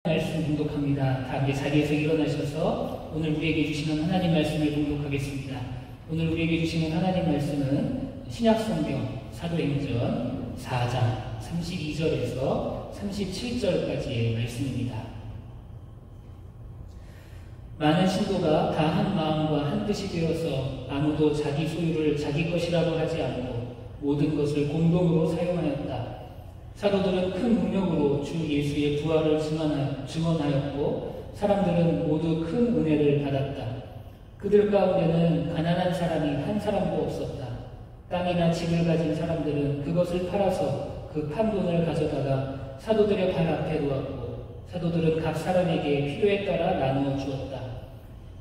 말씀 봉독합니다. 다 함께 자리에서 일어나셔서 오늘 우리에게 주시는 하나님 말씀을 봉독하겠습니다. 오늘 우리에게 주시는 하나님 말씀은 신약성경 사도행전 4장 32절에서 37절까지의 말씀입니다. 많은 신도가 다 한 마음과 한 뜻이 되어서 아무도 자기 소유를 자기 것이라고 하지 않고 모든 것을 공동으로 사용하였다. 사도들은 큰 능력으로 주 예수의 부활을 증언하였고 사람들은 모두 큰 은혜를 받았다. 그들 가운데는 가난한 사람이 한 사람도 없었다. 땅이나 집을 가진 사람들은 그것을 팔아서 그 판돈을 가져다가 사도들의 발 앞에 놓았고 사도들은 각 사람에게 필요에 따라 나누어 주었다.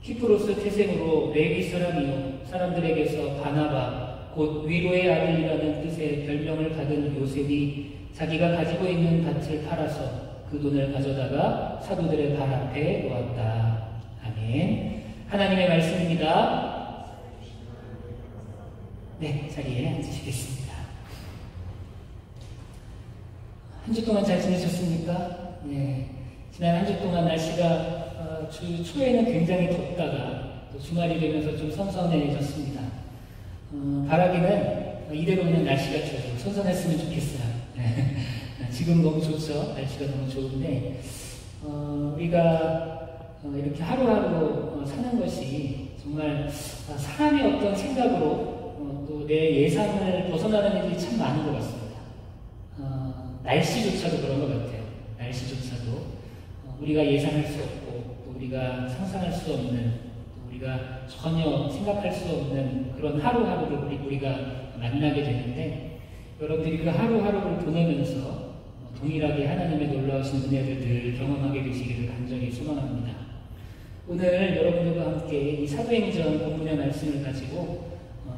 키프로스 태생으로 레위 사람이요 사람들에게서 바나바 곧 위로의 아들이라는 뜻의 별명을 받은 요셉이 자기가 가지고 있는 밭을 팔아서 그 돈을 가져다가 사도들의 발 앞에 놓았다. 아멘. 하나님의 말씀입니다. 네, 자리에 앉으시겠습니다. 한 주 동안 잘 지내셨습니까? 네. 지난 한 주 동안 날씨가 주 초에는 굉장히 덥다가 또 주말이 되면서 좀 선선해졌습니다. 바라기는 이대로 그냥 날씨가 좀 선선했으면 좋겠어요. 지금 너무 좋죠. 날씨가 너무 좋은데 우리가 이렇게 하루하루 사는 것이 정말 사람의 어떤 생각으로 또 내 예상을 벗어나는 일이 참 많은 것 같습니다. 날씨조차도 그런 것 같아요. 날씨조차도 우리가 예상할 수 없고 또 우리가 상상할 수 없는 또 우리가 전혀 생각할 수 없는 그런 하루하루를 우리가 만나게 되는데 여러분들이 그 하루하루를 보내면서 동일하게 하나님의 놀라우신 은혜를 늘 경험하게 되시기를 간절히 소망합니다. 오늘 여러분들과 함께 이 사도행전 본문의 말씀을 가지고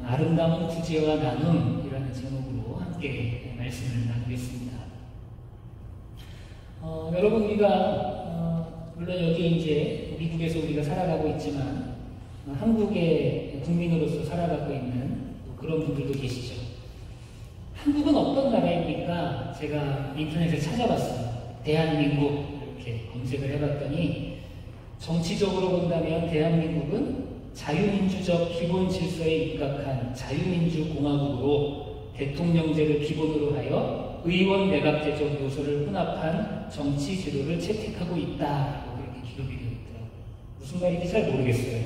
아름다운 구제와 나눔이라는 제목으로 함께 말씀을 나누겠습니다. 여러분 우리가 물론 여기 이제 미국에서 우리가 살아가고 있지만 한국의 국민으로서 살아가고 있는 그런 분들도 계시죠. 한국은 어떤 나라입니까? 제가 인터넷에 찾아봤어요. 대한민국 이렇게 검색을 해봤더니 정치적으로 본다면 대한민국은 자유민주적 기본 질서에 입각한 자유민주공화국으로 대통령제를 기본으로 하여 의원 내각제적 요소를 혼합한 정치 제도를 채택하고 있다고 이렇게 기록이 되어 있더라고요. 무슨 말인지 잘 모르겠어요.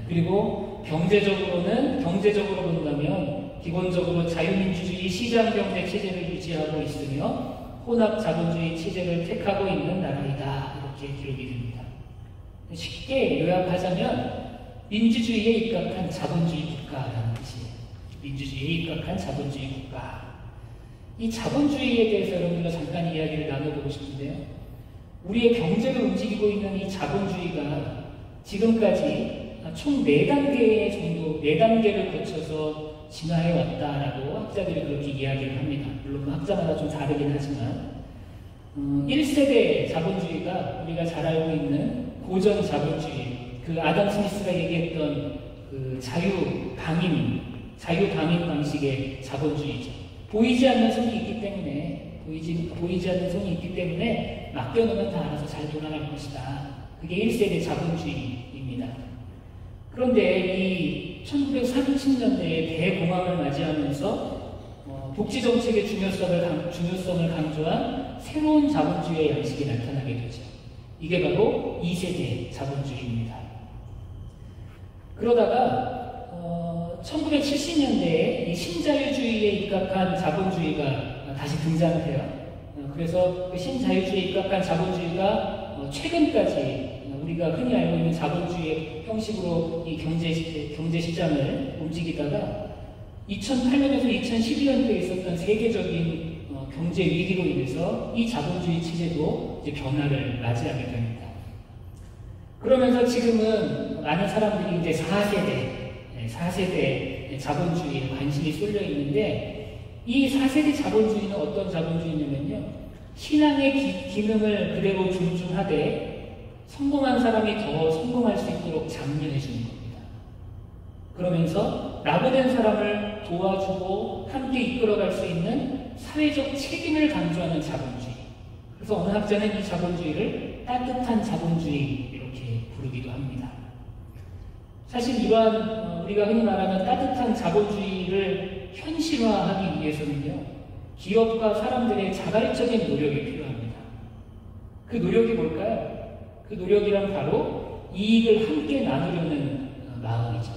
그리고 경제적으로 본다면 기본적으로 자유민주주의 시장경제 체제를 유지하고 있으며 혼합자본주의 체제를 택하고 있는 나라이다. 이렇게 기록이 됩니다. 쉽게 요약하자면 민주주의에 입각한 자본주의 국가라는 뜻이에요. 민주주의에 입각한 자본주의 국가. 이 자본주의에 대해서 여러분들과 잠깐 이야기를 나눠보고 싶은데요. 우리의 경제를 움직이고 있는 이 자본주의가 지금까지 총 4단계를 거쳐서 진화해 왔다라고 학자들이 그렇게 이야기를 합니다. 물론 학자마다 좀 다르긴 하지만 1세대 자본주의가 우리가 잘 알고 있는 고전 자본주의, 그 아담 스미스가 얘기했던 그 자유방임 방식의 자본주의죠. 보이지 않는 손이 있기 때문에 보이지 않는 손이 있기 때문에 맡겨놓으면 다 알아서 잘 돌아갈 것이다. 그게 1세대 자본주의입니다. 그런데 이 1930년대에 대공황을 맞이하면서 복지정책의 중요성을 강조한 새로운 자본주의의 양식이 나타나게 되죠. 이게 바로 2세대 자본주의입니다. 그러다가 1970년대에 이 신자유주의에 입각한 자본주의가 다시 등장해요. 그래서 그 신자유주의에 입각한 자본주의가 최근까지 우리가 흔히 알고 있는 자본주의 형식으로 이 경제 시장을 움직이다가 2008년에서 2012년도에 있었던 세계적인 경제 위기로 인해서 이 자본주의 체제도 이제 변화를 맞이하게 됩니다. 그러면서 지금은 많은 사람들이 이제 4세대 자본주의에 관심이 쏠려 있는데 이 4세대 자본주의는 어떤 자본주의냐면요. 신앙의 기능을 그대로 존중하되 성공한 사람이 더 성공할 수 있도록 장려해 주는 겁니다. 그러면서 낙오된 사람을 도와주고 함께 이끌어갈 수 있는 사회적 책임을 강조하는 자본주의. 그래서 어느 학자는 이 자본주의를 따뜻한 자본주의 이렇게 부르기도 합니다. 사실 이러한 우리가 흔히 말하는 따뜻한 자본주의를 현실화하기 위해서는요, 기업과 사람들의 자발적인 노력이 필요합니다. 그 노력이 뭘까요? 그 노력이란 바로 이익을 함께 나누려는 마음이죠.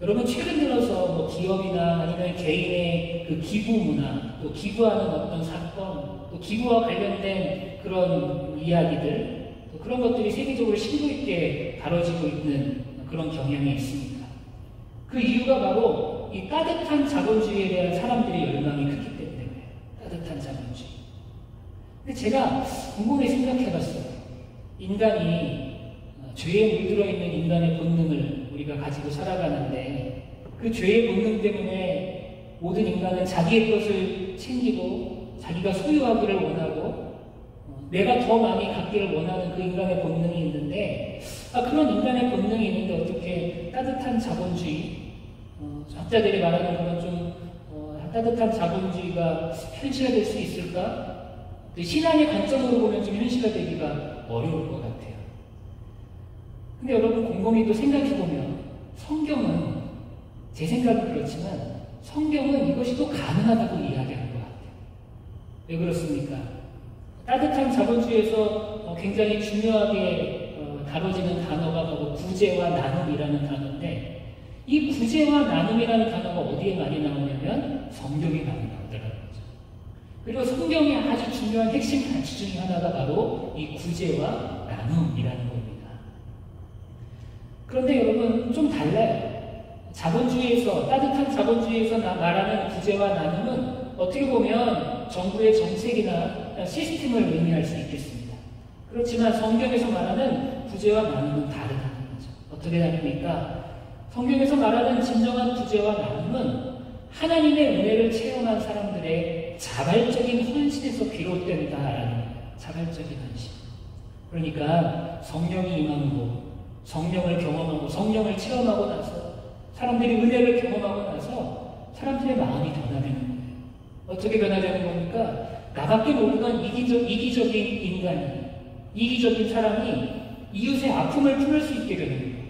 여러분, 최근 들어서 뭐 기업이나 아니면 개인의 그 기부 문화, 또 기부하는 어떤 사건, 또 기부와 관련된 그런 이야기들, 또 그런 것들이 세계적으로 심도 있게 다뤄지고 있는 그런 경향이 있습니다. 그 이유가 바로 이 따뜻한 자본주의에 대한 사람들의 열망이 크기 때문에 따뜻한 자본주의. 근데 제가 곰곰이 생각해봤어요. 인간이 죄에 물들어 있는 인간의 본능을 우리가 가지고 살아가는데, 그 죄의 본능 때문에 모든 인간은 자기의 것을 챙기고 자기가 소유하기를 원하고 내가 더 많이 갖기를 원하는 그 인간의 본능이 있는데, 그런 인간의 본능이 있는데 어떻게 따뜻한 자본주의, 학자들이 말하는 그런 좀 따뜻한 자본주의가 현실화될 수 있을까? 신앙의 관점으로 보면 좀 현실화되기가 어려울 것 같아요. 근데 여러분, 곰곰이 또 생각해보면 성경은, 제 생각은 그렇지만 성경은 이것이 또 가능하다고 이야기하는 것 같아요. 왜 그렇습니까? 따뜻한 자본주의에서 굉장히 중요하게 다뤄지는 단어가 바로 구제와 나눔이라는 단어인데, 이 구제와 나눔이라는 단어가 어디에 많이 나오냐면 성경에 많이 나오더라는 거죠. 그리고 성경의 아주 중요한 핵심 가치 중에 하나가 바로 이 구제와 나눔이라는 겁니다. 그런데 여러분, 좀 달라요. 자본주의에서, 따뜻한 자본주의에서 말하는 구제와 나눔은 어떻게 보면 정부의 정책이나 시스템을 의미할 수 있겠습니다. 그렇지만 성경에서 말하는 구제와 나눔은 다르다는 거죠. 어떻게 다릅니까? 성경에서 말하는 진정한 구제와 나눔은 하나님의 은혜를 체험한 사람들의 자발적인 헌신에서 비롯된다라는 거예요. 자발적인 헌신. 그러니까 성령이 임함으로 성령을 경험하고 성령을 체험하고 나서 사람들이 은혜를 경험하고 나서 사람들의 마음이 변화되는 거예요. 어떻게 변화되는 겁니까? 나밖에 모르는 이기적인 인간이, 이기적인 사람이 이웃의 아픔을 품을 수 있게 되는 거예요.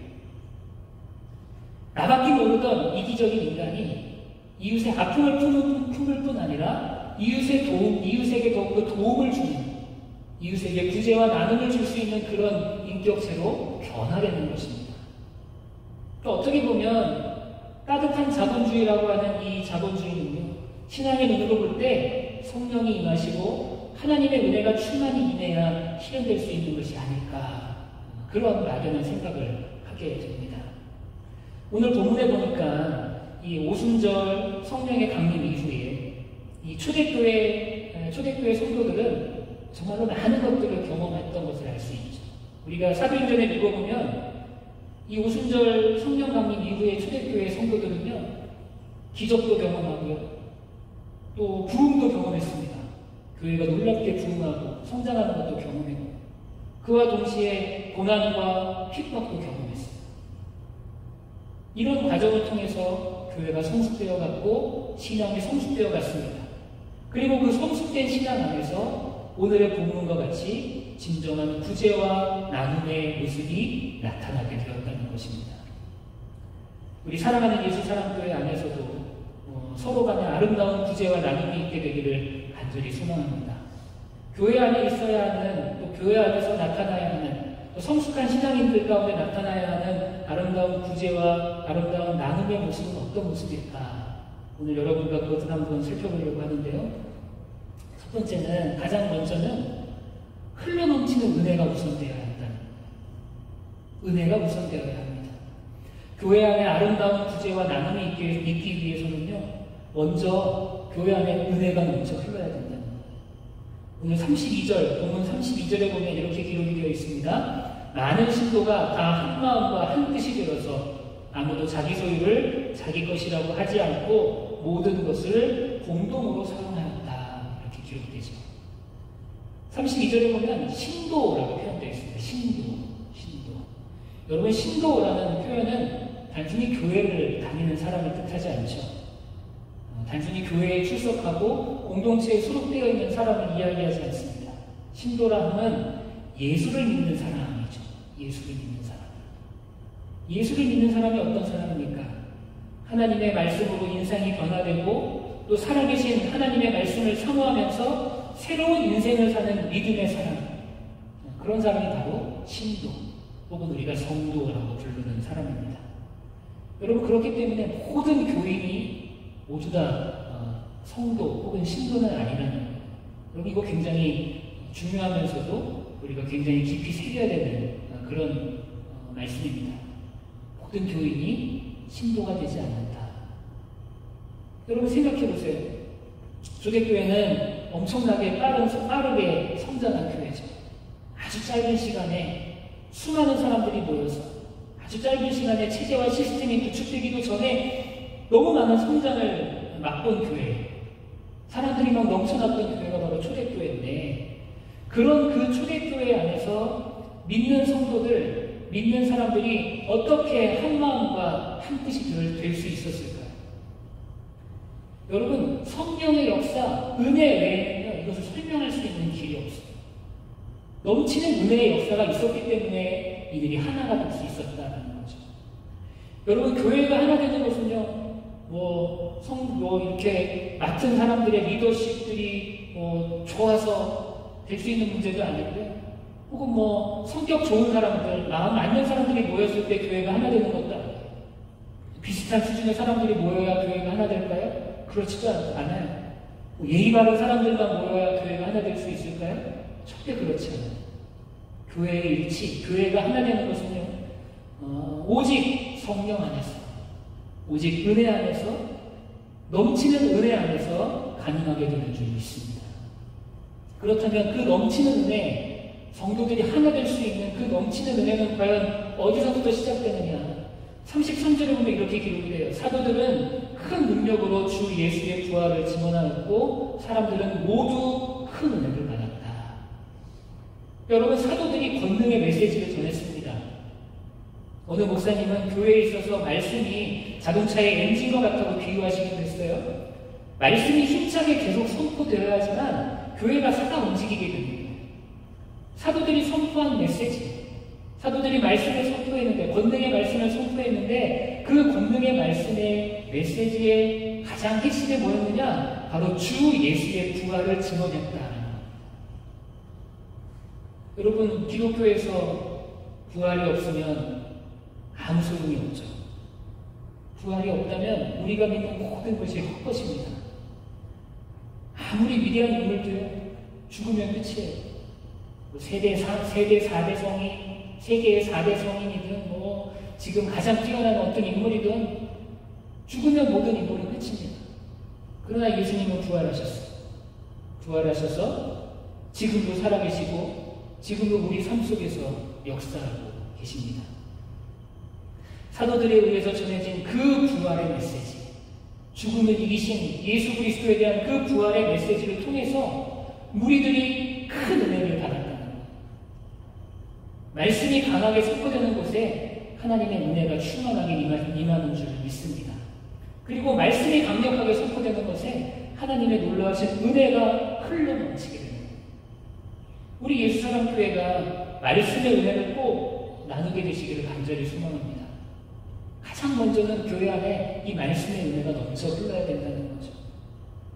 나밖에 모르던 이기적인 인간이 이웃의 아픔을 품을 뿐 아니라 이웃에게 더욱 도움을 주는, 이웃에게 구제와 나눔을 줄 수 있는 그런 인격체로 변화되는 것입니다. 또 어떻게 보면 따뜻한 자본주의라고 하는 이 자본주의는요, 신앙의 눈으로 볼 때 성령이 임하시고 하나님의 은혜가 충만히 임해야 실현될 수 있는 것이 아닐까, 그런 막연한 생각을 하게 됩니다. 오늘 본문에 보니까 이 오순절 성령의 강림 이후에 이 초대교회 성도들은 정말로 많은 것들을 경험했던 것을 알 수 있죠. 우리가 사도행전에 읽어보면 이 오순절 성령 강림 이후에 초대교회 성도들은요, 기적도 경험하고요, 또 부흥도 경험했습니다. 교회가 놀랍게 부흥하고 성장하는 것도 경험했고, 그와 동시에 고난과 핍박도 경험했어요. 이런 과정을 통해서 교회가 성숙되어 갔고 신앙이 성숙되어 갔습니다. 그리고 그 성숙된 신앙 안에서 오늘의 본문과 같이 진정한 구제와 나눔의 모습이 나타나게 되었다는 것입니다. 우리 사랑하는 예수 사랑교회 안에서도 서로 간에 아름다운 구제와 나눔이 있게 되기를 간절히 소망합니다. 교회 안에 있어야 하는, 또 교회 안에서 나타나야 하는, 또 성숙한 신앙인들 가운데 나타나야 하는 아름다운 구제와 아름다운 나눔의 모습은 어떤 모습일까? 오늘 여러분과 그것을 한번 살펴보려고 하는데요. 첫 번째는, 가장 먼저는 흘러넘치는 은혜가 우선되어야 한다는 거예요. 은혜가 우선되어야 합니다. 교회 안에 아름다운 구제와 나눔이 있기 위해서는요, 먼저 교회 안에 은혜가 먼저 흘러야 된다는 거예요. 오늘 32절, 본문 32절에 보면 이렇게 기록이 되어 있습니다. 많은 신도가 다 한 마음과 한 뜻이 되어서 아무도 자기 소유를 자기 것이라고 하지 않고 모든 것을 공동으로 사용하였다. 이렇게 기록되죠. 32절에 보면 신도라고 표현되어 있습니다. 신도. 여러분, 신도라는 표현은 단순히 교회를 다니는 사람을 뜻하지 않죠. 단순히 교회에 출석하고 공동체에 수록되어 있는 사람을 이야기하지 않습니다. 신도라 함은 예수를 믿는 사람이죠. 예수를 믿는 사람. 예수를 믿는 사람이 어떤 사람입니까? 하나님의 말씀으로 인생이 변화되고 또 살아계신 하나님의 말씀을 사모하면서 새로운 인생을 사는 믿음의 사람. 그런 사람이 바로 신도 혹은 우리가 성도라고 부르는 사람입니다. 여러분, 그렇기 때문에 모든 교인이 모두 다 성도 혹은 신도는 아니라는 거예요. 여러분, 이거 굉장히 중요하면서도 우리가 굉장히 깊이 새겨야 되는 그런 말씀입니다. 모든 교인이 신도가 되지 않는다. 여러분, 생각해 보세요. 초대교회는 엄청나게 빠르게 성장한 교회죠. 아주 짧은 시간에 수많은 사람들이 모여서 아주 짧은 시간에 체제와 시스템이 구축되기도 전에 너무 많은 성장을 맛본 교회, 사람들이 막 넘쳐났던 교회가 바로 초대교회인데, 그런 그 초대교회 안에서 믿는 성도들, 믿는 사람들이 어떻게 한 마음과 한 뜻이 될 수 있었을까요? 여러분, 성령의 역사, 은혜 외에는 이것을 설명할 수 있는 길이 없어요. 넘치는 은혜의 역사가 있었기 때문에 이들이 하나가 될 수 있었다는 거죠. 여러분, 교회가 하나 되는 것은요, 이렇게 맡은 사람들의 리더십들이 좋아서 될 수 있는 문제도 아니고요. 혹은 성격 좋은 사람들, 마음 맞는 사람들이 모였을 때 교회가 하나 되는 것도 아니에요. 비슷한 수준의 사람들이 모여야 교회가 하나 될까요? 그렇지도 않아요. 예의 바른 사람들만 모여야 교회가 하나 될 수 있을까요? 절대 그렇지 않아요. 교회의 일치, 교회가 하나 되는 것은요, 오직 성령 안에서, 오직 은혜 안에서, 넘치는 은혜 안에서 가능하게 되는 줄 믿습니다. 그렇다면 그 넘치는 은혜, 성도들이 하나 될 수 있는 그 넘치는 은혜는 과연 어디서부터 시작되느냐? 33절에 보면 이렇게 기록이 돼요. 사도들은 큰 능력으로 주 예수의 부활을 증언하였고 사람들은 모두 큰 은혜를 받았다. 여러분, 사도들이 권능의 메시지를 전했습니다. 어느 목사님은 교회에 있어서 말씀이 자동차의 엔진과 같다고 비유하시기도 했어요. 말씀이 힘차게 계속 선포되어야지만 교회가 살아 움직이게 됩니다. 사도들이 선포한 메시지, 사도들이 말씀을 선포했는데, 권능의 말씀을 선포했는데 그 권능의 말씀의 메시지의 가장 핵심이 뭐였느냐? 바로 주 예수의 부활을 증언했다. 여러분, 기독교에서 부활이 없으면 아무 소용이 없죠. 부활이 없다면 우리가 믿는 모든 것이 헛것입니다. 아무리 위대한 인물도요, 죽으면 끝이에요. 세계 4대 성인, 세계의 4대 성인이든 지금 가장 뛰어난 어떤 인물이든 죽으면 모든 인물은 끝입니다. 그러나 예수님은 부활하셨어요. 부활하셔서 지금도 살아계시고 지금도 우리 삶 속에서 역사하고 계십니다. 사도들에 의해서 전해진 그 부활의 메시지, 죽음을 이기신 예수 그리스도에 대한 그 부활의 메시지를 통해서 무리들이 큰 은혜를 받았다는 거예요. 말씀이 강하게 선포되는 곳에 하나님의 은혜가 충만하게 임하는 줄 믿습니다. 그리고 말씀이 강력하게 선포되는 것에 하나님의 놀라우신 은혜가 흘러 넘치게 됩니다. 우리 예수사랑교회가 말씀의 은혜를 꼭 나누게 되시기를 간절히 소망합니다. 가장 먼저는 교회 안에 이 말씀의 은혜가 넘쳐 흘러야 된다는 거죠.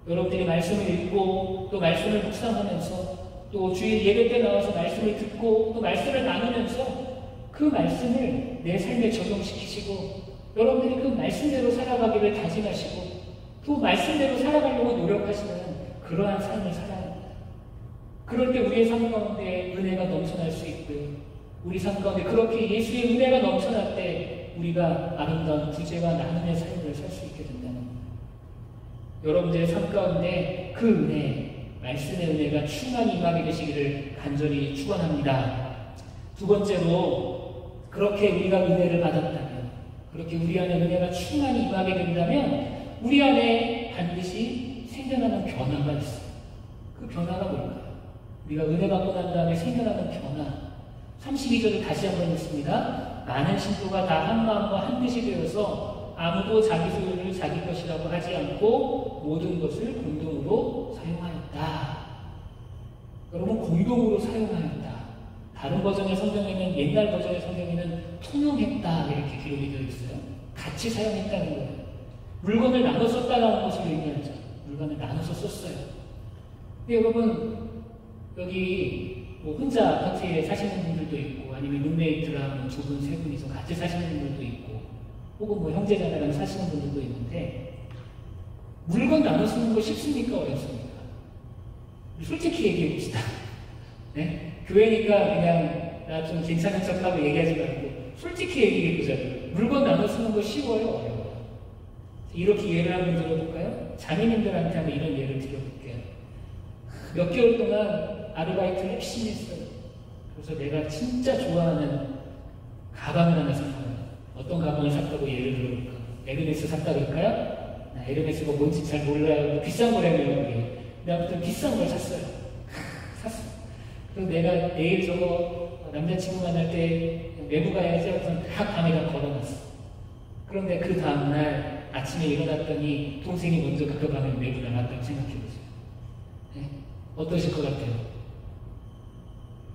여러분들이 말씀을 읽고 또 말씀을 묵상하면서 또 주일 예배 때 나와서 말씀을 듣고 또 말씀을 나누면서 그 말씀을 내 삶에 적용시키시고 여러분들이 그 말씀대로 살아가기를 다짐하시고 또 말씀대로 살아가려고 노력하시는 그러한 삶을 살아야 합니다. 그럴 때 우리의 삶 가운데 은혜가 넘쳐날 수 있고요. 우리 삶 가운데 그렇게 예수의 은혜가 넘쳐날 때 우리가 아름다운 구제와 나눔의 삶을 살 수 있게 된다는 겁니다. 여러분들의 삶 가운데 그 은혜, 말씀의 은혜가 충만히 임하게 되시기를 간절히 축원합니다. 두 번째로, 그렇게 우리가 은혜를 받았다면, 그렇게 우리 안에 은혜가 충만히 임하게 된다면 우리 안에 반드시 생겨나는 변화가 있어요. 그 변화가 뭘까요? 우리가 은혜 받고 난 다음에 생겨나는 변화. 32절을 다시 한번 읽습니다. 많은 신도가 다 한 마음과 한 뜻이 되어서 아무도 자기 소유를 자기 것이라고 하지 않고 모든 것을 공동으로 사용하였다. 여러분, 공동으로 사용하였다. 다른 버전의 성경에는, 옛날 버전의 성경에는 통용했다 이렇게 기록이 되어 있어요. 같이 사용했다는 거예요. 물건을 나눠 썼다라는 것을 의미하죠. 물건을 나눠서 썼어요. 근데 여러분, 여기 뭐 혼자 아파트에 사시는 분들도 있고, 아니면 룸메이트랑 뭐 두 분, 세 분이서 같이 사시는 분들도 있고, 혹은 뭐 형제자매랑 사시는 분들도 있는데, 물건 나눠 쓰는 거 쉽습니까? 어렵습니까? 솔직히 얘기해 봅시다. 네? 교회니까 그냥 나 좀 괜찮은 척하고 얘기하지 말고 솔직히 얘기해 보자고요. 물건 나눠 쓰는 거 쉬워요? 어려워요? 이렇게 예를 한번 들어볼까요? 자매님들한테 한번 이런 예를 드려볼게요. 몇 개월 동안 아르바이트를 열심히 했어요. 그래서 내가 진짜 좋아하는 가방을 하나 샀어요. 어떤 가방을 샀다고 예를 들어볼까? 에르메스 샀다 그럴까요? 나 에르메스가 뭔지 잘 몰라요. 비싼 거라며요. 근데 아무튼 비싼 걸 샀어요. 샀어. 그리고 내가 내일 저거 남자친구 만날 때 외부 가야지 하고서 다 밤에다 걸어놨어. 그런데 그 다음날 아침에 일어났더니 동생이 먼저 그 가방을 메고 나갔다고 생각해보세요. 네? 어떠실 것 같아요?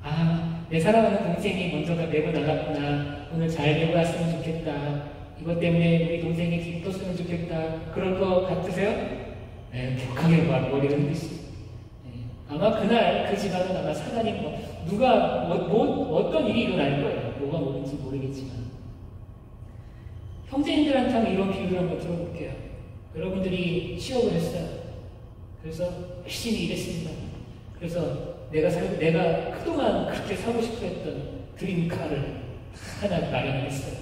아, 내 사랑하는 동생이 먼저 메고 나갔구나. 오늘 잘 메고 왔으면 좋겠다. 이것 때문에 우리 동생이 기뻤으면 좋겠다. 그럴 것 같으세요? 네, 격하게 머리를 흔드시죠. 네. 아마 그날 그 집안은 아마 사단이 누가 어떤 일이 일어날 거예요. 뭐가 뭐든지 모르겠지만. 형제님들한테 한번 이런 비유를 한번 들어볼게요. 여러분들이 취업을 했어요. 그래서 열심히 일했습니다. 그래서 내가 그동안 그렇게 사고 싶어 했던 드림카를 하나 마련을 했어요.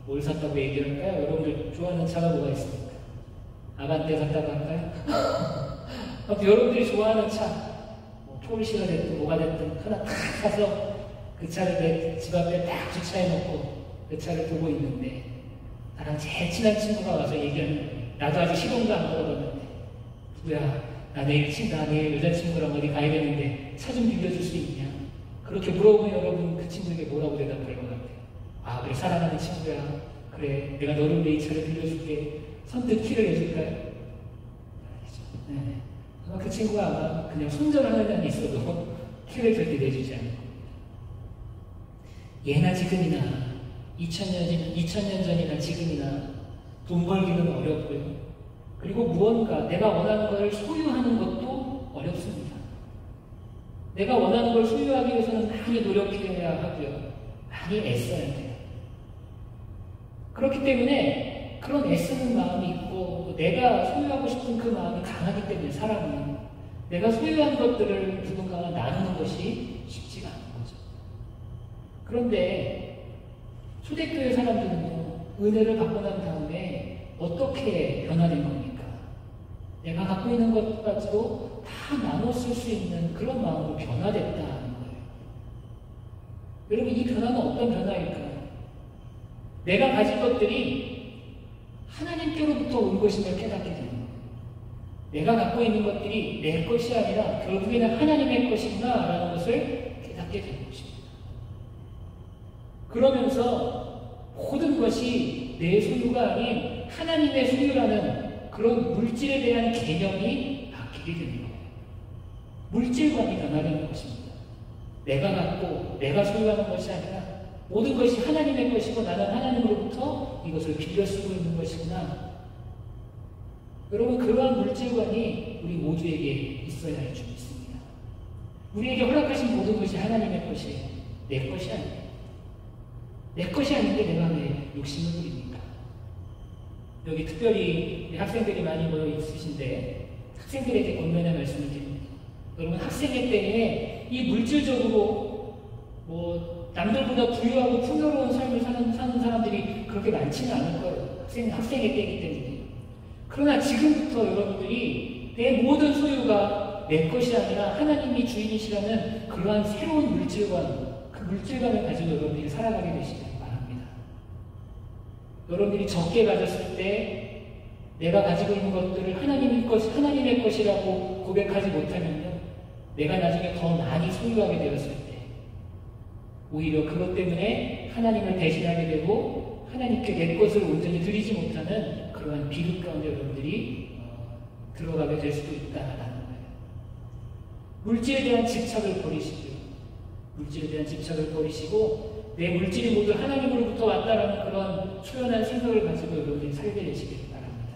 뭘 샀다고 얘기할까요? 여러분들 좋아하는 차가 뭐가 있습니까? 아반떼 샀다고 할까요? 여러분들이 좋아하는 차, 뭐 포르쉐가 됐든 뭐가 됐든 하나 딱 사서 그 차를 내 집 앞에 딱 주차해놓고 그 차를 보고 있는데 나랑 제일 친한 친구가 와서 얘기하는 거예요. 나도 아직 시동도 안 걸어봤는데 누구야, 나 내일 여자친구랑 어디 가야 되는데 차 좀 빌려줄 수 있냐? 그렇게 물어보면 여러분 그 친구에게 뭐라고 대답할 것 같아요? 아, 그래, 사랑하는 친구야. 그래, 내가 너를 위해 이 차를 빌려줄게. 선뜻 키를 해줄까요? 네. 아마 그 친구가 아마 그냥 손절하는 한이 있어도 키를 절대 내주지 않을 겁니다. 예나 지금이나 2000년 전이나 지금이나 돈 벌기는 어렵고요. 그리고 무언가 내가 원하는 것을 소유하는 것도 어렵습니다. 내가 원하는 걸 소유하기 위해서는 많이 노력해야 하고요. 많이 애써야 돼요. 그렇기 때문에 그런 애쓰는 마음이 있고 내가 소유하고 싶은 그 마음이 강하기 때문에 사람은 내가 소유한 것들을 누군가와 나누는 것이 쉽지가 않은 거죠. 그런데 초대교회 사람들은요, 은혜를 받고 난 다음에 어떻게 변화된 겁니까? 내가 갖고 있는 것까지도 다 나눠 쓸 수 있는 그런 마음으로 변화됐다는 거예요. 여러분, 이 변화는 어떤 변화일까요? 내가 가진 것들이 하나님께로부터 온 것임을 깨닫게 되는 거예요. 내가 갖고 있는 것들이 내 것이 아니라 결국에는 하나님의 것이구나 라는 것을 깨닫게 되는 것입니다. 그러면서 모든 것이 내 소유가 아닌 하나님의 소유라는 그런 물질에 대한 개념이 바뀌게 되는 거예요. 물질관이 변화되는 것입니다. 내가 갖고 내가 소유하는 것이 아니라 모든 것이 하나님의 것이고 나는 하나님으로부터 이것을 빌려 쓰고 있는 것이구나. 여러분, 그러한 물질관이 우리 모두에게 있어야 할 줄 믿습니다. 우리에게 허락하신 모든 것이 하나님의 것이에요. 내 것이 아니에요. 내 것이 아닌데 내가 왜 욕심을 부립니까? 여기 특별히 학생들이 많이 모여 있으신데 학생들에게 권면의 말씀을 드립니다. 여러분, 학생회 때에 이 물질적으로 남들보다 부유하고 풍요로운 삶을 사는 사람들이 그렇게 많지는 않을 거예요. 학생회 때이기 때문에. 그러나 지금부터 여러분들이 내 모든 소유가 내 것이 아니라 하나님이 주인이시라는 그러한 새로운 물질관, 그 물질관을 가지고 여러분들이 살아가게 되시길 바랍니다. 여러분들이 적게 가졌을 때 내가 가지고 있는 것들을 하나님의 것이라고 고백하지 못하면요, 내가 나중에 더 많이 소유하게 되었을 때 오히려 그것 때문에 하나님을 배신하게 되고 하나님께 내 것을 온전히 드리지 못하는 그러한 비극 가운데 여러분들이 들어가게 될 수도 있다라는 거예요. 물질에 대한 집착을 버리시고요. 물질에 대한 집착을 버리시고 내 물질이 모두 하나님으로부터 왔다라는 그런 초연한 생각을 가지고 여러분들이 살게 되시길 바랍니다.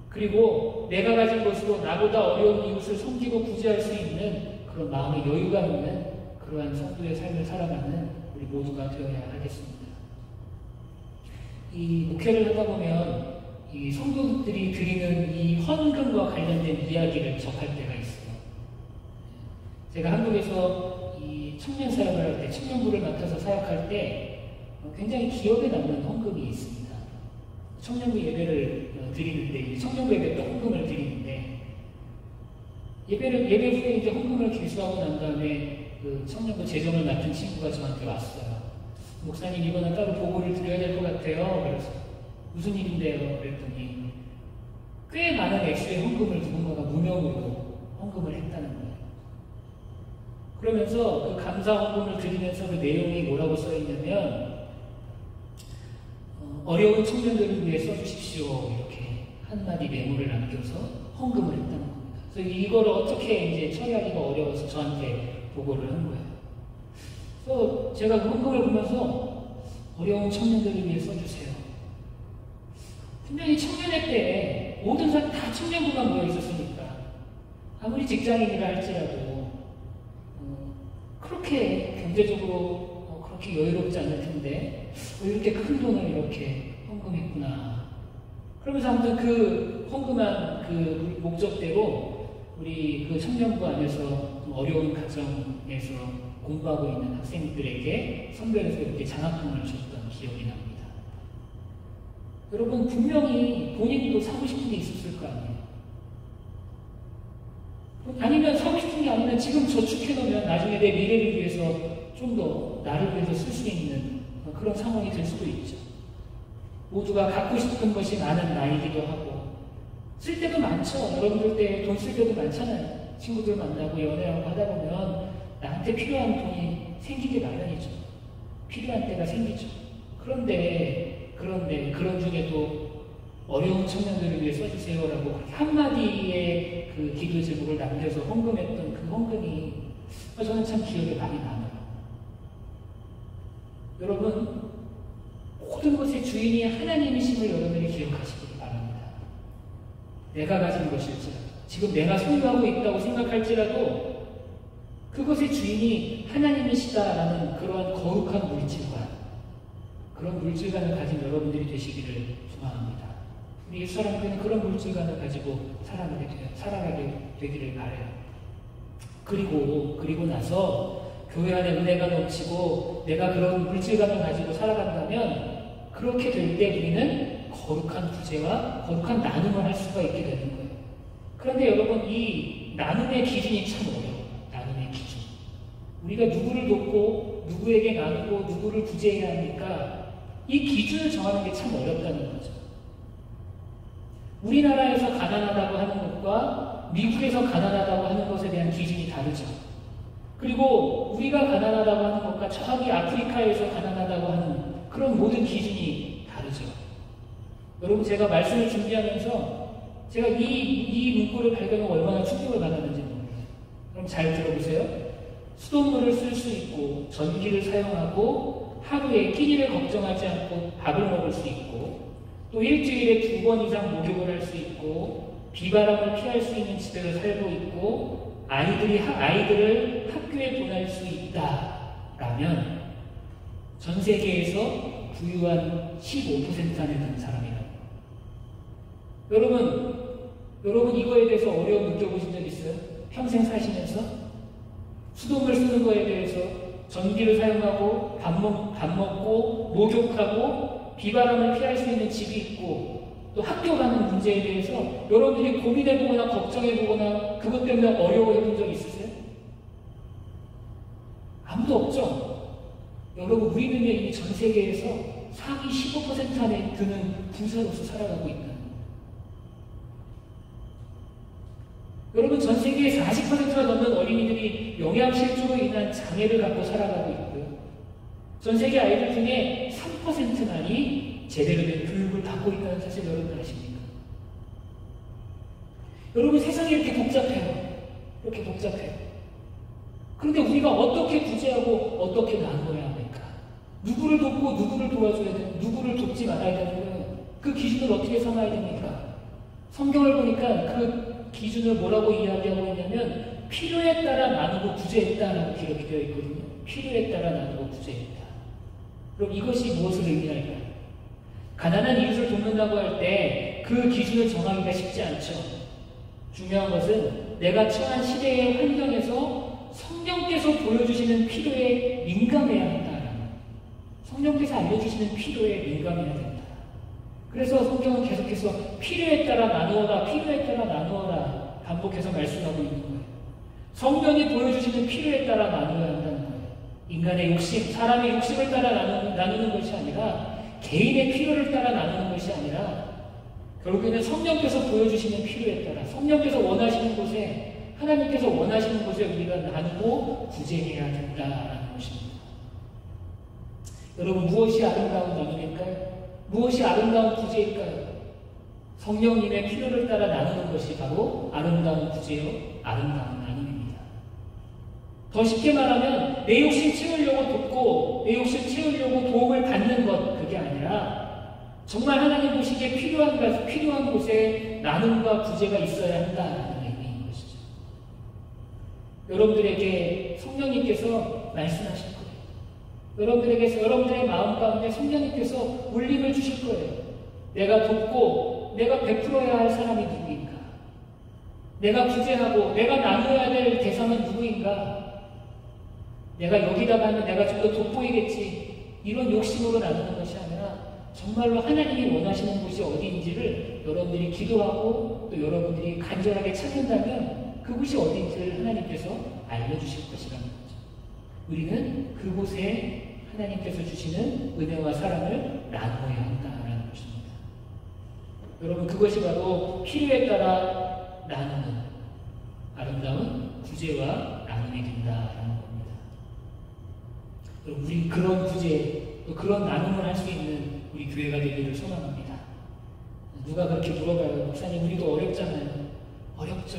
그리고 내가 가진 것으로 나보다 어려운 이웃을 섬기고 구제할 수 있는 그런 마음의 여유가 있는 그러한 성도의 삶을 살아가는 우리 모두가 되어야 하겠습니다. 이 목회를 하다 보면 이 성도들이 드리는 이 헌금과 관련된 이야기를 접할 때가 있어요. 제가 한국에서 이 청년 사역을 할 때, 청년부를 맡아서 사역할 때 굉장히 기억에 남는 헌금이 있습니다. 청년부 예배를 드리는데, 청년부 예배 때 헌금을 드리는데, 예배 후에 이제 헌금을 개수하고 난 다음에 그 청년부 재정을 맡은 친구가 저한테 왔어요. 목사님, 이거는 따로 보고를 드려야 될 것 같아요. 그래서 무슨 일인데요? 그랬더니 꽤 많은 액수의 헌금을 누군가가 무명으로 헌금을 했다는 거예요. 그러면서 그 감사 헌금을 드리면서 그 내용이 뭐라고 써있냐면 어려운 청년들을 위해 써주십시오. 이렇게 한마디 메모를 남겨서 헌금을 했다는 겁니다. 그래서 이걸 어떻게 이제 처리하기가 어려워서 저한테 보고를 한 거예요. 그래서 제가 그 헌금을 보면서 어려운 청년들을 위해 써주세요. 분명히 청년회 때 모든 사람 다 청년부가 모여 있었으니까 아무리 직장인이라 할지라도 그렇게 경제적으로 그렇게 여유롭지 않을 텐데 이렇게 큰 돈을 이렇게 헌금했구나. 그러면서 아무튼 그 헌금한 그 목적대로 우리 그 청년부 안에서 좀 어려운 가정에서 공부하고 있는 학생들에게 선별해서 이렇게 장학금을 줬던 기억이 납니다. 여러분, 분명히 본인도 사고 싶은 게 있었을 거 아니에요. 아니면 사고 싶은 게 아니면 지금 저축해놓으면 나중에 내 미래를 위해서 좀 더 나를 위해서 쓸 수 있는 그런 상황이 될 수도 있죠. 모두가 갖고 싶은 것이 많은 나이기도 하고 쓸 때도 많죠. 여러분들 때 돈 쓸 때도 많잖아요. 친구들 만나고 연애하고 하다 보면 나한테 필요한 돈이 생기게 마련이죠. 필요한 때가 생기죠. 그런데 그런 중에도 어려운 청년들을 위해 써주세요라고 그렇게 한마디의 그 기도 제목을 남겨서 헌금했던 그 헌금이 저는 참 기억에 많이 남아요. 여러분, 모든 것의 주인이 하나님이심을 여러분이 기억하시기 바랍니다. 내가 가진 것일지라도, 지금 내가 소유하고 있다고 생각할지라도 그것의 주인이 하나님이시다라는 그러한 거룩한 물질관, 그런 물질관을 가진 여러분들이 되시기를 소망합니다. 우리 예수사랑교회는 그런 물질관을 가지고 살아가게 되기를 바라요. 그리고 나서 교회 안에 은혜가 넘치고 내가 그런 물질관을 가지고 살아간다면 그렇게 될 때 우리는 거룩한 구제와 거룩한 나눔을 할 수가 있게 되는 거예요. 그런데 여러분, 이 나눔의 기준이 참 어려워요. 나눔의 기준. 우리가 누구를 돕고 누구에게 나누고 누구를 구제해야 합니까? 이 기준을 정하는 게 참 어렵다는 거죠. 우리나라에서 가난하다고 하는 것과 미국에서 가난하다고 하는 것에 대한 기준이 다르죠. 그리고 우리가 가난하다고 하는 것과 저기 아프리카에서 가난하다고 하는 그런 모든 기준이 다르죠. 여러분, 제가 말씀을 준비하면서 제가 이 문구를 발견하고 얼마나 충격을 받았는지 모르겠어요. 그럼 잘 들어보세요. 수돗물을 쓸 수 있고 전기를 사용하고 하루에 끼니를 걱정하지 않고 밥을 먹을 수 있고 또 일주일에 2번 이상 목욕을 할 수 있고 비바람을 피할 수 있는 집에서 살고 있고 아이들을 학교에 보낼 수 있다라면 전 세계에서 부유한 15% 안에 드는 사람이라고. 여러분 이거에 대해서 어려움 느껴보신 적 있어요? 평생 사시면서 수돗물 쓰는 거에 대해서 전기를 사용하고 밥 먹고 목욕하고 비바람을 피할 수 있는 집이 있고 또 학교 가는 문제에 대해서 여러분들이 고민해보거나 걱정해보거나 그것 때문에 어려워해본 적 있으세요? 아무도 없죠? 여러분, 우리는 이미 전 세계에서 상위 15% 안에 드는 부자로서 살아가고 있다는 거예요. 여러분, 전 세계의 40%가 넘는 어린이들이 영양실조로 인한 장애를 갖고 살아가고 있고요. 전 세계 아이들 중에 3%만이 제대로 된 교육을 받고 있다는 사실 여러분 아십니까? 여러분 세상이 이렇게 복잡해요. 이렇게 복잡해요. 그런데 우리가 어떻게 구제하고 어떻게 나누어야 합니까? 누구를 돕고 누구를 도와줘야 되는, 누구를 돕지 말아야 되는 거예요. 그 기준을 어떻게 삼아야 됩니까? 성경을 보니까 그 기준을 뭐라고 이야기하고 있냐면 필요에 따라 나누고 구제했다라고 기록이 되어 있거든요. 필요에 따라 나누고 구제했다. 그럼 이것이 무엇을 의미할까요? 가난한 이웃을 돕는다고 할 때 그 기준을 정하기가 쉽지 않죠. 중요한 것은 내가 처한 시대의 환경에서 성령께서 보여주시는 필요에 민감해야 한다라는, 성령께서 알려주시는 필요에 민감해야 된다. 그래서 성경은 계속해서 필요에 따라 나누어라, 필요에 따라 나누어라 반복해서 말씀하고 있는 거예요. 성령이 보여주시는 필요에 따라 나누어야 한다는 거예요. 인간의 욕심, 사람의 욕심을 따라 나누는 것이 아니라 개인의 필요를 따라 나누는 것이 아니라 결국에는 성령께서 보여주시는 필요에 따라 성령께서 원하시는 곳에, 하나님께서 원하시는 곳에 우리가 나누고 구제해야 된다라는 것입니다. 여러분 무엇이 아름다운 나눔일까요? 무엇이 아름다운 구제일까요? 성령님의 필요를 따라 나누는 것이 바로 아름다운 구제요, 아름다운 나눔입니다. 더 쉽게 말하면 내 욕심 채우려고 돕고 내 욕심 채우려고 도움을 받는 것, 그게 아니라 정말 하나님 보시기에 필요한 곳에 나눔과 구제가 있어야 한다는 의미인 것이죠. 여러분들에게 성령님께서 말씀하실 거예요. 여러분들의 마음 가운데 성령님께서 울림을 주실 거예요. 내가 돕고 내가 베풀어야 할 사람이 누구인가? 내가 구제하고 내가 나누어야 될 대상은 누구인가? 내가 여기다가 하면 내가 좀 더 돋보이겠지. 이런 욕심으로 나누는 것이 아니라 정말로 하나님이 원하시는 곳이 어디인지를 여러분들이 기도하고 또 여러분들이 간절하게 찾는다면 그곳이 어디인지를 하나님께서 알려주실 것이라는 거죠. 우리는 그곳에 하나님께서 주시는 은혜와 사랑을 나누어야 한다는 것입니다. 여러분 그것이 바로 필요에 따라 나누는 아름다운 구제와 나눔이 된다라는 겁니다. 여러분 우리 그런 구제 또 그런 나눔을 할 수 있는 우리 교회가 되기를 소망합니다. 누가 그렇게 물어봐요. 목사님 우리도 어렵잖아요. 어렵죠.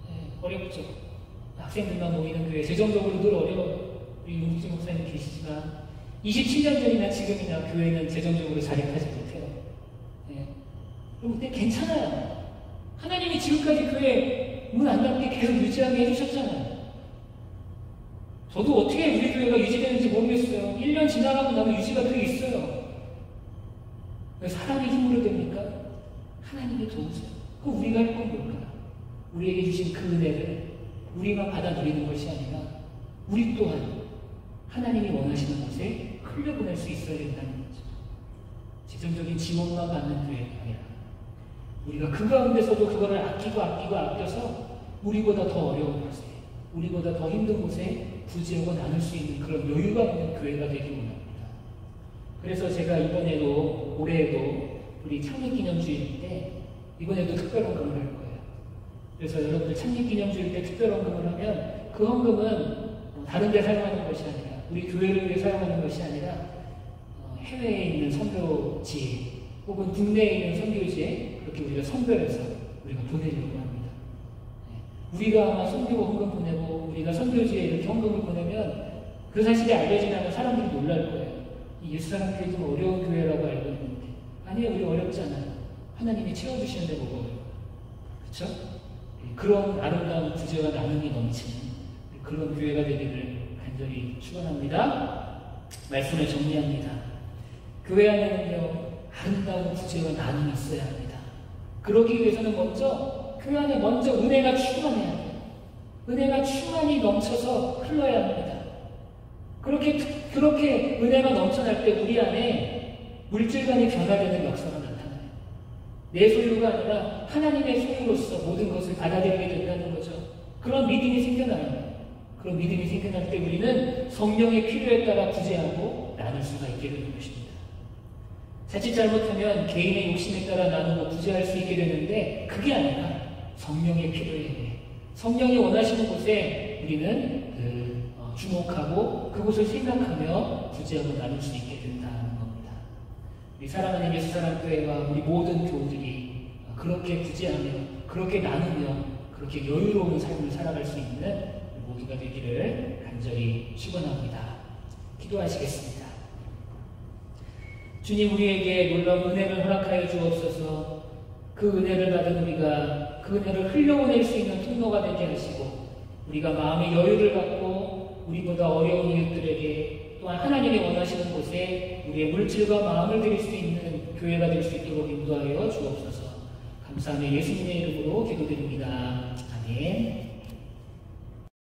네, 어렵죠. 학생들만 모이는 교회 재정적으로 늘 어려워요. 우리 윤국진 목사님 계시지만 27년 전이나 지금이나 교회는 재정적으로 자립하지 못해요. 네. 근데 괜찮아요. 하나님이 지금까지 교회 문 안 닫게 계속 유지하게 해주셨잖아요. 저도 어떻게 우리 교회가 유지되는지 모르겠어요. 1년 지나가고 나면 유지가 돼 있어요. 왜 사람의 힘으로 됩니까? 하나님이 도우세요. 그럼 우리가 할 건 뭘까? 우리에게 주신 그 은혜를 우리만 받아 누리는 것이 아니라 우리 또한 하나님이 원하시는 곳에 흘려보낼 수 있어야 된다는 거죠. 재정적인 지원만 받는 교회가 아니라 우리가 그 가운데서도 그거를 아껴서 우리보다 더 어려운 곳에, 우리보다 더 힘든 곳에 부지하고 나눌 수 있는 그런 여유가 있는 교회가 되기 원합니다. 그래서 제가 올해에도 우리 창립기념주일 때 이번에도 특별헌금을 할 거예요. 그래서 여러분들 창립기념주일 때 특별헌금을 하면 그 헌금은 다른 데 사용하는 것이 아니라 우리 교회를 위해 사용하는 것이 아니라 해외에 있는 선교지에 혹은 국내에 있는 선교지에 그렇게 우리가 선별해서 우리가 보내려고 합니다. 우리가 아마 선교 헌금 보내고 우리가 선교지에 이렇게 헌금을 보내면 그 사실이 알려지면 사람들이 놀랄 거예요. 이 옛사람 교회 좀 어려운 교회라고 알고 있는데 아니에요. 우리 어렵잖아요. 하나님이 채워주시는데 뭐가 어려워요. 그렇죠? 그런 아름다운 구제와 나눔이 넘치는 그런 교회가 되기를 간절히 축원합니다. 말씀을 정리합니다. 교회 안에는요 아름다운 구제와 나눔이 있어야 합니다. 그러기 위해서는 먼저 교회 안에 먼저 은혜가 충만해야 돼요. 은혜가 충만히 넘쳐서 흘러야 합니다. 그렇게 은혜가 넘쳐날 때 우리 안에 물질관이 변화되는 역사가 나타나요. 내 소유가 아니라 하나님의 소유로서 모든 것을 받아들이게 된다는 거죠. 그런 믿음이 생겨나요. 그런 믿음이 생겨날 때 우리는 성령의 필요에 따라 구제하고 나눌 수가 있게 되는 것입니다. 자칫 잘못하면 개인의 욕심에 따라 나누고 구제할 수 있게 되는데 그게 아니라 성령의 필요에 의해 성령이 원하시는 곳에 우리는 주목하고 그것을 생각하며 구제하고 나눌 수 있게 된다는 겁니다. 우리 사랑하는 예수사랑교회와 우리 모든 교우들이 그렇게 구제하며 그렇게 나누며 그렇게 여유로운 삶을 살아갈 수 있는 모두가 되기를 간절히 축원합니다. 기도하시겠습니다. 주님, 우리에게 놀라운 은혜를 허락하여 주옵소서. 그 은혜를 받은 우리가 그 은혜를 흘려보낼 수 있는 통로가 되게 하시고 우리가 마음의 여유를 갖고 우리보다 어려운 이웃들에게 또한 하나님이 원하시는 곳에 우리의 물질과 마음을 드릴 수 있는 교회가 될 수 있도록 인도하여 주옵소서. 감사하며 예수님의 이름으로 기도드립니다. 아멘.